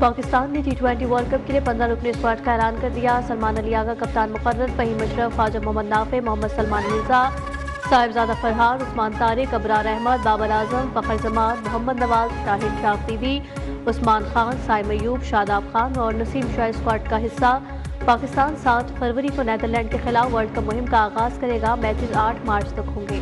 पाकिस्तान ने T20 world cup के लिए 15 रुकनी स्क्वाड का ऐलान कर दिया। सलमान अली आगा कप्तान मुकर्रर, फहीम अशरफ, ख्वाजा मोहम्मद नाफे, मोहम्मद सलमान मिर्जा, साहिबजादा फरहान, उस्मान तारिक, अबरार अहमद, बाबर आजम, फखर जमान, मोहम्मद नवाज, शाहिद शाफरीदी, उस्मान खान, साइम अयूब, शादाब खान और नसीम शाह स्क्वाड का हिस्सा। पाकिस्तान 7 फरवरी को नीदरलैंड के खिलाफ वर्ल्ड कप मुहिम का आगाज करेगा। मैचेस 8 मार्च तक होंगे।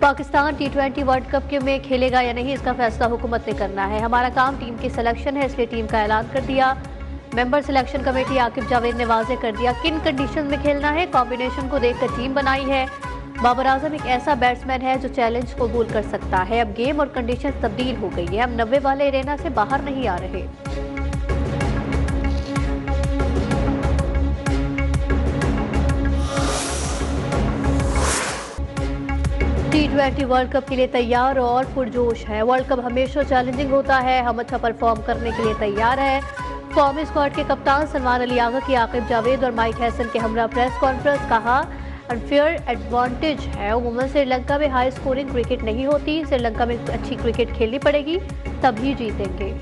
पाकिस्तान T20 वर्ल्ड कप के में खेलेगा या नहीं, इसका फैसला हुकूमत ने करना है। हमारा काम टीम की सिलेक्शन है, इसलिए टीम का ऐलान कर दिया। Member selection committee Aqib Javed ने वाजे कर दिया किन कंडीशन में खेलना है। कॉम्बिनेशन को देखकर टीम बनाई है। बाबर आजम एक ऐसा बैट्समैन है जो चैलेंज कबूल कर सकता है। अब गेम और कंडीशन तब्दील हो गई है। हम 90 वाले एरेना से बाहर नहीं आ रहे। T20 वर्ल्ड कप के लिए तैयार और पुरजोश है। वर्ल्ड कप हमेशा चैलेंजिंग होता है। हम अच्छा परफॉर्म करने के लिए तैयार है। कौमी स्क्वाड के कप्तान सलमान अली आगा की आकिब जावेद और माइक हैसन के हमरा प्रेस कॉन्फ्रेंस। कहा अनफेयर एडवांटेज है। उमूमन श्रीलंका में हाई स्कोरिंग क्रिकेट नहीं होती। श्रीलंका में अच्छी क्रिकेट खेलनी पड़ेगी, तभी जीतेंगे।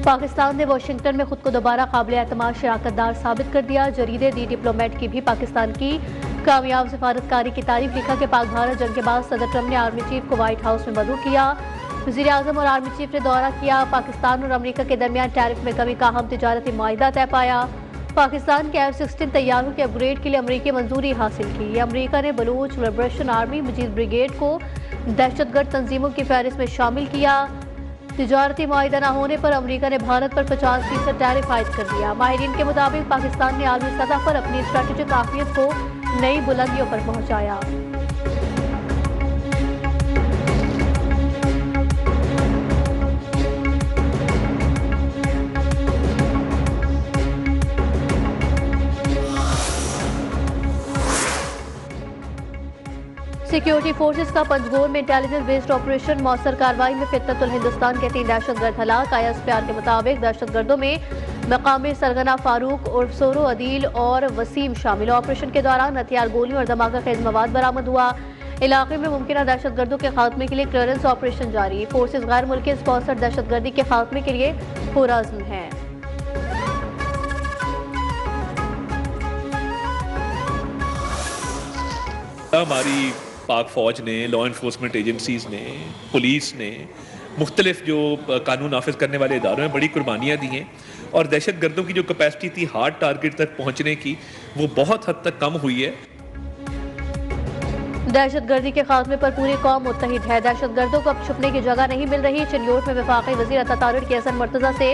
पाकिस्तान ने वाशिंगटन में खुद को दोबारा काबिल एतमाद शराकतदार साबित कर दिया। जरीदे दी डिप्लोमेट की भी पाकिस्तान की कामयाब सिफारतकारी की तारीफ। लिखा कि पाक भारत जंग के बाद सदर ट्रंप ने आर्मी चीफ को व्हाइट हाउस में मदऊ किया। वज़ीर आज़म और आर्मी चीफ ने दौरा किया। पाकिस्तान और अमरीका के दरमियान टैरिफ में कमी का अहम तिजारती मुआहिदा तय पाया। पाकिस्तान के F-16 तैयारों के अपग्रेड के लिए अमरीकी मंजूरी हासिल की। अमरीका ने बलूच लिबरेशन आर्मी मजीद ब्रिगेड को दहशतगर्द तंजीमों की फहरिस्त में शामिल किया। तिजारती मुआहिदा न होने पर अमरीका ने भारत पर 50% टैरिफ आयद कर दिया। माहिरीन के मुताबिक पाकिस्तान ने आलमी सतह पर अपनी स्ट्रेटेजिक आफियत को नई बुलंदियों पर पहुंचाया। सिक्योरिटी फोर्सेस का पंजगोर में इंटेलिजेंस बेस्ड ऑपरेशन मौसर कार्रवाई में फितरतुल हिंदुस्तान के 3 दहशतगर्द हलाक। ISPR के मुताबिक दहशतगर्दों में मकामी सरगना फारूक उर्फ सोरो अदील और वसीम शामिल। ऑपरेशन के दौरान हथियार, गोलियों और धमाका खेज मवाद बरामद हुआ। इलाके में मुमकिन दहशतगर्दों के खात्मे के लिए क्लियरेंस ऑपरेशन जारी। फोर्सेस गैर मुल्की स्पॉन्सर्ड दहशतगर्दी के खात्मे के लिए पुरअज़्म हैं। हमारी पाक फ़ौज ने, लॉ इन्फोर्समेंट एजेंसीज़ ने, पुलिस ने, मुख्तलिफ जो कानून नाफिज करने वाले इदारों में बड़ी कुर्बानियाँ दी हैं और दहशतगर्दों की जो कैपेसिटी थी हार्ड टारगेट तक पहुँचने की, वो बहुत हद तक कम हुई है। दहशतगर्दी के खात्मे पर पूरी कौम मुत्तहिद है। दहशतगर्दों को अब छुपने की जगह नहीं मिल रही। चिन्योट में वफाकी वज़ीर अता के हसन मुर्तज़ा से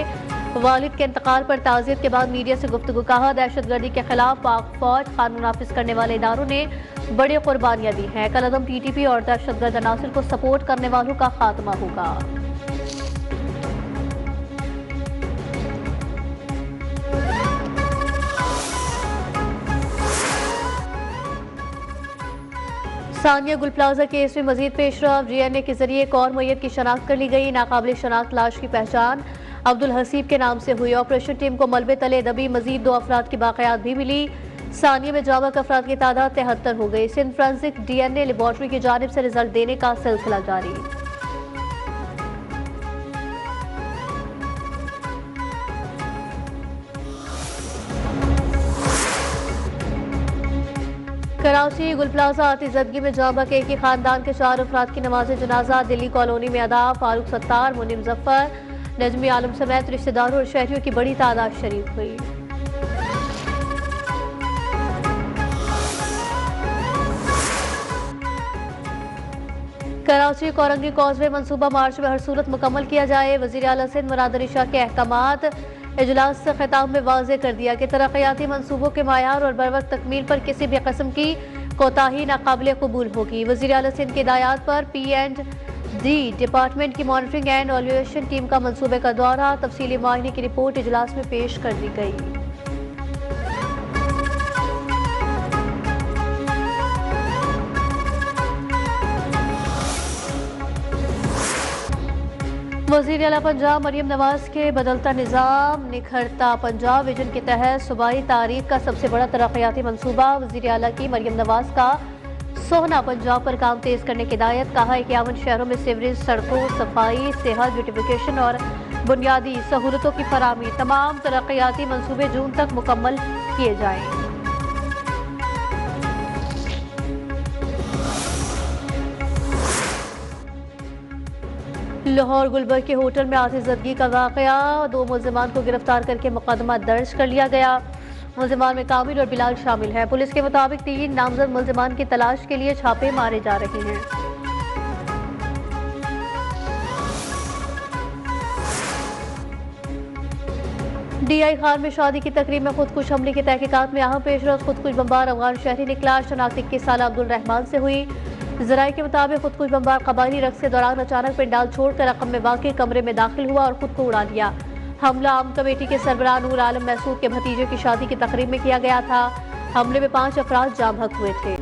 वालिद के इंतकाल पर ताज़ियत के बाद मीडिया से गुफ्तगू। कहा दहशतगर्दी के खिलाफ पाक फौज, कानून नाफिज करने वाले इदारों ने बड़ी कुर्बानियां दी हैं। कलअदम TTP और दहशतगर्द अनासिर को सपोर्ट करने वालों का खात्मा होगा। सानिया गुल प्लाजा केस में मजीद पेशरफ। DNA के जरिए एक और मैयत की शनाख्त कर ली गई। नाकाबिल शनाख्त लाश की पहचान अब्दुल हसीब के नाम से हुई। ऑपरेशन टीम को मलबे तले दबी मजीद 2 अफराद की बाक़यात भी मिली। सानिया में जामक अफराद की तादाद 73 हो गई। सिंध फोरेंसिक DNA लेबॉर्ट्री की जानिब से रिजल्ट देने का सिलसिला जारी। कराची गुल प्लाजा आतिजदगी में जामक एक ही खानदान के 4 अफराद की नमाज जनाजा दिल्ली कॉलोनी में अदा। फारूक सत्तार, मुनीम जफर, नजमी आलम समेत रिश्तेदारों और शहरियों की बड़ी तादाद शरीक हुई। कराची कोरंगी कॉजवे मंसूबा मार्च में हर सूरत मुकम्मल किया जाए। वज़ीर आला सिंध मुराद अली शाह के अहकामात। इजलास से खिताब में वाज़ेह कर दिया कि तरक्याती मंसूबों के मायार और बरवक्त तकमील पर किसी भी किस्म की कोताही नाकाबिल कबूल होगी। वज़ीर आला सिंध की हिदायत पर P&D डिपार्टमेंट की मॉनिटरिंग एंड इवैल्यूएशन टीम का मंसूबे का दौरा। तफसीली मुआयने की रिपोर्ट इजलास में पेश कर दी गई। वज़ीर आला पंजाब मरियम नवाज के बदलता निज़ाम निखरता पंजाब विजन के तहत सूबाई तारीख का सबसे बड़ा तरक्याती मनसूबा। वज़ीर आला की मरियम नवाज का सोहना पंजाब पर काम तेज करने की हिदायत। कहा 51 शहरों में सीवरेज, सड़कों, सफाई, सेहत, ब्यूटिफिकेशन और बुनियादी सहूलतों की फराहमी। तमाम तरक्याती मनसूबे जून तक मुकम्मल किए जाएं। लाहौर गुलबर्ग के होटल में आतिशज़दगी का वाक़या। 2 मुल्ज़िमान को गिरफ्तार करके मुकदमा दर्ज कर लिया गया। मुल्ज़िमान में कामिल और बिलाल शामिल हैं। पुलिस के मुताबिक 3 नामजद मुल्ज़िमान की तलाश के लिए छापे मारे जा रहे हैं। DI खान में शादी की तकरीब में खुदकुश हमले की तहकीकात में अहम पेशरफ। खुदकुश बमबार अफगान शहरी निकला। शनाख्त 21 साल अब्दुल रहमान से हुई। ज़राए के मुताबिक खुदकुश बमबार कबायली रक्स के दौरान अचानक पंडाल छोड़कर रकम में वाक़ई कमरे में दाखिल हुआ और खुद को उड़ा लिया। हमला आम कमेटी के सरबराह नूर आलम महसूद के भतीजे की शादी की तकरीब में किया गया था। हमले में 5 अफराद जाम हक हुए थे।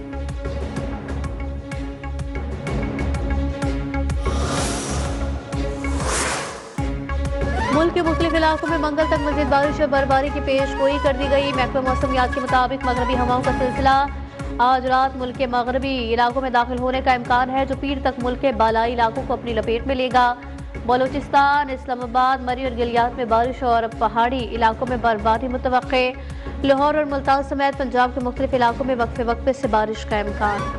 मुल्क के मुख्तलिफ इलाकों में मंगल तक मज़ीद बारिश और बर्फबारी की पेश गोई कर दी गई। महकमा मौसमियात के मुताबिक मगरबी हवाओं का सिलसिला आज रात मुल्क के मगरबी इलाकों में दाखिल होने का इम्कान है, जो पीर तक मुल्क के बालाई इलाकों को अपनी लपेट में लेगा। बलूचिस्तान, इस्लामाबाद, मरी और गिलियात में बारिश और पहाड़ी इलाकों में बर्फबारी मुतवक्के। लाहौर और मुल्तान समेत पंजाब के मुख्तलिफ इलाकों में वक्फे वक्फे से बारिश का इम्कान।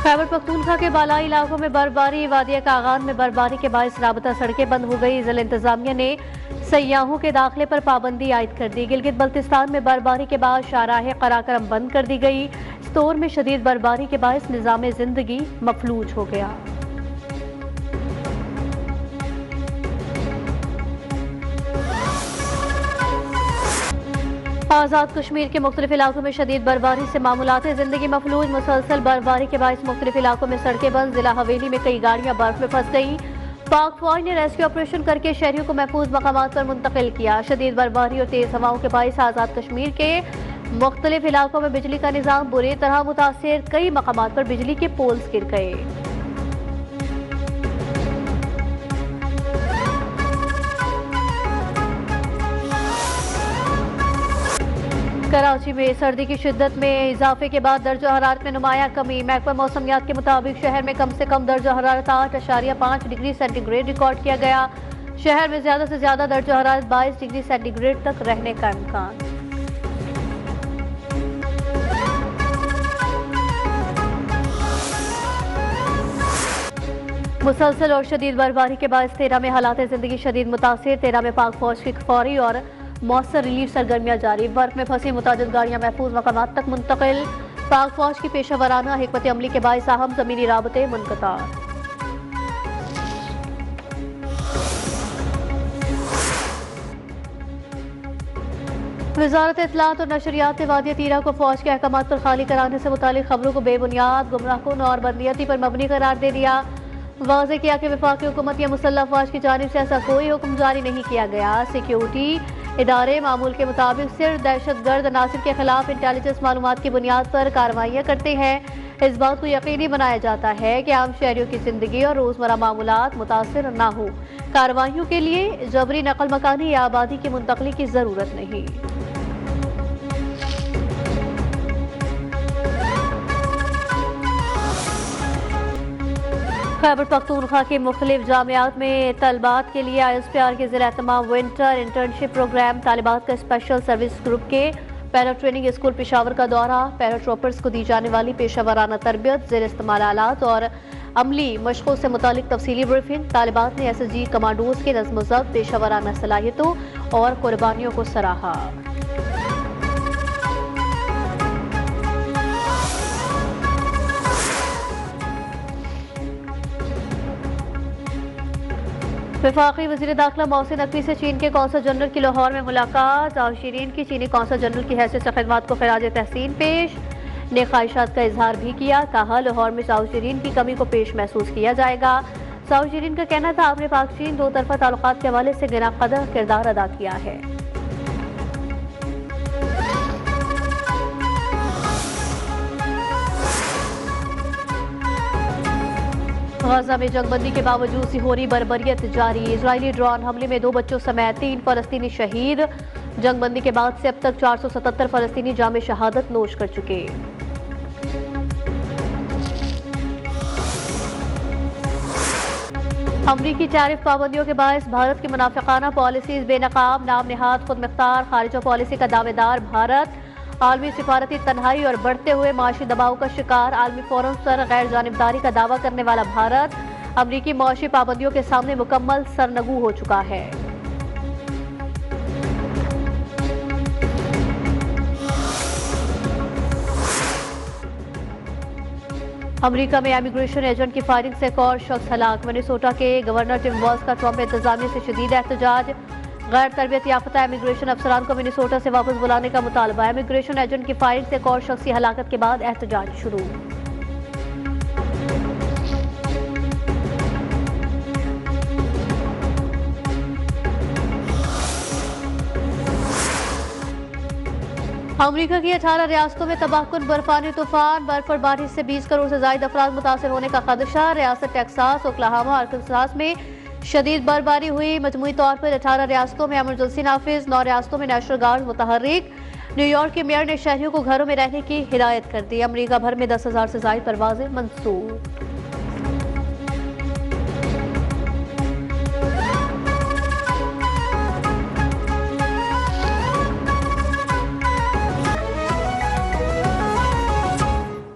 खैबर पख्तूनख्वा के बालाई इलाकों में बर्फबारी। वादिया कागान में बर्फबारी के बायस राबता सड़कें बंद हो गई। जिला इंतजामिया ने सयाहों के दाखिले पर पाबंदी आयद कर दी। गिलगित बल्तिस्तान में बर्फबारी के बाद शाहराह कराकरम बंद कर दी गई। स्तोर में शदीद बर्फबारी के बायस निज़ाम जिंदगी मफलूज हो गया। आज़ाद कश्मीर के मुख्तलिफ इलाकों में शदीद बर्फबारी से मामूलात जिंदगी मफलूज। मुसलसल बर्फबारी के बायस मुख्तलिफ इलाकों में सड़कें बंद। जिला हवेली में कई गाड़ियां बर्फ में फंस गईं। पाक फौज ने रेस्क्यू ऑपरेशन करके शहरियों को महफूज मकामात पर मुंतकिल किया। शदीद बर्फबारी और तेज हवाओं के बायस आज़ाद कश्मीर के मुख्तलिफ इलाकों में बिजली का निज़ाम बुरी तरह मुतासिर। कई मकामात पर बिजली के पोल्स गिर गए। कराची में सर्दी की शिद्दत में इजाफे के बाद दर्जा हरारत में नुमाया कमी। महकमा मौसमियात के मुताबिक शहर में कम से कम दर्जा हरारत 8.5 डिग्री सेंटीग्रेड रिकॉर्ड किया गया। शहर में ज्यादा से ज्यादा दर्जा हरारत 22 डिग्री सेंटीग्रेड तक रहने का इम्कान। मुसलसल और शदीद बर्फबारी के बाद 13 में हालात जिंदगी शदीद मुतासिर। 13 में पाक फौज की फौरी और मौसर रिलीफ सरगर्मियां जारी। बर्फ में फंसी मुतादिद गाड़ियां महफूज मकामात तक मुंतकिल। पाक फौज की पेशा वराना हिकमत अमली के बायस अहम जमीनी राबते मुनक़ता। वज़ारत इत्तलात और नशरियात ने वादिया तीरा को फौज के अहकामात पर खाली कराने से मुतालिक खबरों को बेबुनियाद, गुमराहकुन और बदनीयती पर मबनी करार दे दिया। वाज़े किया कि वफाकी हुकूमत या मुसल्लह अफवाज की जानिब से ऐसा कोई हुक्म जारी नहीं किया गया। सिक्योरिटी इदारे मामूल के मुताबिक सिर्फ दहशतगर्द अनासिर के खिलाफ इंटेलिजेंस मालूमात की बुनियाद पर कार्रवाइयाँ करते हैं। इस बात को यकीनी बनाया जाता है कि आम शहरियों की जिंदगी और रोजमर्रा मामूलात मुतासिर न हो। कार्रवाइयों के लिए जबरी नकल मकानी या आबादी की मुंतकली की जरूरत नहीं। खैबर पख्तूनख्वा के मुख्तलिफ जामियात में तलबात के लिए ISPR के ज़रिए तमाम विंटर इंटर्नशिप प्रोग्राम। तालिबात का स्पेशल सर्विस ग्रुप के पैरा ट्रेनिंग स्कूल पेशावर का दौरा। पैराट्रोपर्स को दी जाने वाली पेशा वराना तरबियत, ज़ेर इस्तेमाल आलात और अमली मशक़ों से मुतालिक तफसीली ब्रीफिंग। तालिबात ने SSG कमांडोज के नज़्म ज़ब्त, पेशा वराना सलाहियतों और कुर्बानियों को सराहा। वफाकी वज़ीर दाखिला मोहसिन नकवी से चीन के कौंसल जनरल की लाहौर में मुलाकात। शीरीन की चीनी कौंसल जनरल की हैसियत से खिदमत को खिराज तहसीन पेश। ने ख्वाहिशात का इजहार भी किया। कहा लाहौर में शीरीन की कमी को पेश महसूस किया जाएगा। शीरीन का कहना था आपने पाक चीन दो तरफा ताल्लुकात के हवाले से गिना कदर किरदार अदा किया है। गाजा में जंगबंदी के बावजूद सिहोरी बर्बरियत जारी। इजरायली ड्रोन हमले में 2 बच्चों समेत 3 फलस्तीनी शहीद। जंगबंदी के बाद से अब तक 477 फलस्तीनी जामे शहादत नोश कर चुके। अमरीकी टैरिफ पाबंदियों के बायस भारत की मुनाफिकाना पॉलिसीज बेनकाब। नाम निहाद खुद मुख्तार खारिजा पॉलिसी का दावेदार भारत। आलमी सिफारती तन्हाई और बढ़ते हुए माशी दबाव का शिकार। आलमी फोरम पर गैर जानिबदारी का दावा करने वाला भारत अमरीकी माशी पाबंदियों के सामने मुकम्मल सरनगू हो चुका है। अमेरिका में इमिग्रेशन एजेंट की फायरिंग से एक और शख्स हलाक। मिनेसोटा के गवर्नर टिम वॉल्स का ट्रंप इंतजामिया से शदीद एहतजाज। गैर तरबियत याफ्ता इमिग्रेशन अफसरान को मिनेसोटा से वापस बुलाने का मुतालबा। इमिग्रेशन एजेंट की फायरिंग से एक और शख्स की हलाकत के बाद एहतजाज शुरू। अमेरिका की 18 रियासतों में तबाहकुन बर्फानी तूफान। बर्फ और बारिश से 20 करोड़ से ज्यादा अफराद मुतासर होने का खदशा। रियासत टेक्सास, ओक्लाहोमा और अरकानसास में शदीद बर्फबारी हुई। मजमूई तौर पर 18 रियासतों में इमरजेंसी नाफिज, 9 रियासतों में नेशनल गार्ड मुतहर्रिक। न्यूयॉर्क के मेयर ने शहरियों को घरों में रहने की हिदायत कर दी। अमेरिका भर में 10,000 से ज्यादा परवाजें मंसूब।